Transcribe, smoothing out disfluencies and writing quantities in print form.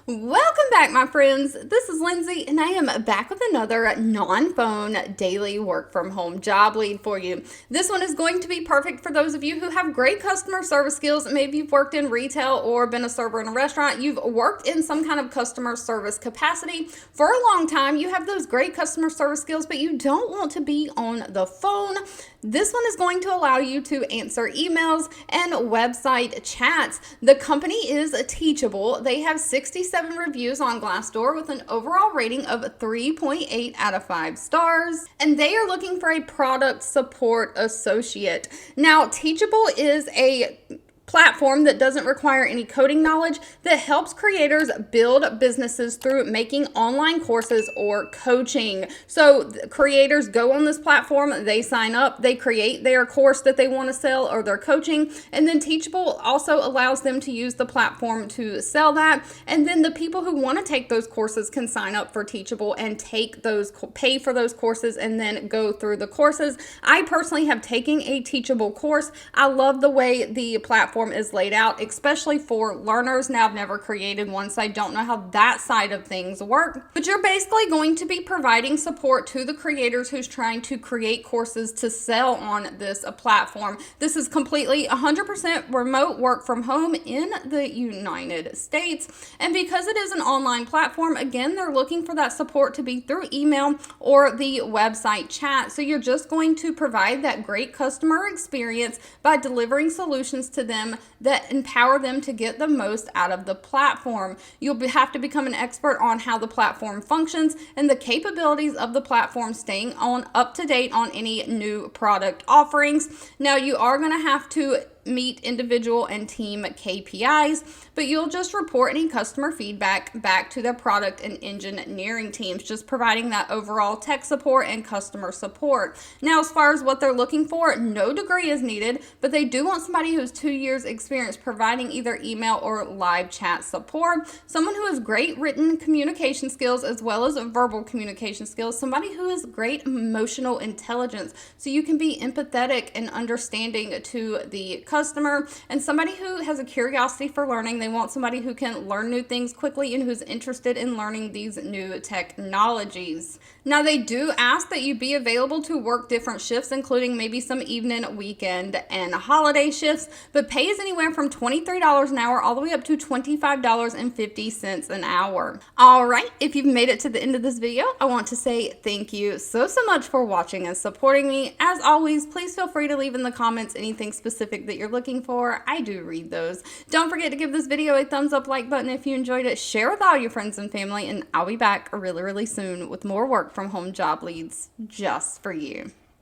Welcome back, my friends. This is Lindsay, and I am back with another non-phone daily work from home job lead for you. This one is going to be perfect for those of you who have great customer service skills. Maybe you've worked in retail or been a server in a restaurant. You've worked in some kind of customer service capacity for a long time. You have those great customer service skills, but you don't want to be on the phone. This one is going to allow you to answer emails and website chats. The company is Teachable. They have 67 reviews on Glassdoor with an overall rating of 3.8 out of 5 stars. And they are looking for a product support associate. Now, Teachable is a platform that doesn't require any coding knowledge that helps creators build businesses through making online courses or coaching. So creators go on this platform, they sign up, they create their course that they want to sell or their coaching, and then Teachable also allows them to use the platform to sell that. And then the people who want to take those courses can sign up for Teachable and pay for those courses and then go through the courses. I personally have taken a Teachable course. I love the way the platform is laid out, especially for learners. Now, I've never created one, so I don't know how that side of things work, but you're basically going to be providing support to the creators who's trying to create courses to sell on this platform. This is completely 100% remote work from home in the United States. And because it is an online platform, again, they're looking for that support to be through email or the website chat. So you're just going to provide that great customer experience by delivering solutions to them that empower them to get the most out of the platform. You'll have to become an expert on how the platform functions and the capabilities of the platform, staying up to date on any new product offerings. Now, you are going to have to meet individual and team KPIs, but you'll just report any customer feedback back to their product and engineering teams, just providing that overall tech support and customer support. Now, as far as what they're looking for, no degree is needed, but they do want somebody who has 2 years experience providing either email or live chat support, someone who has great written communication skills as well as verbal communication skills, somebody who has great emotional intelligence, so you can be empathetic and understanding to the customer, and somebody who has a curiosity for learning. They want somebody who can learn new things quickly and who's interested in learning these new technologies. Now, they do ask that you be available to work different shifts, including maybe some evening, weekend, and holiday shifts, but pay is anywhere from $23 an hour all the way up to $25.50 an hour. All right, if you've made it to the end of this video, I want to say thank you so much for watching and supporting me. As always, please feel free to leave in the comments anything specific that you're looking for. I do read those. Don't forget to give this video a thumbs up, like button if you enjoyed it, share with all your friends and family, and I'll be back really soon with more work from home job leads just for you.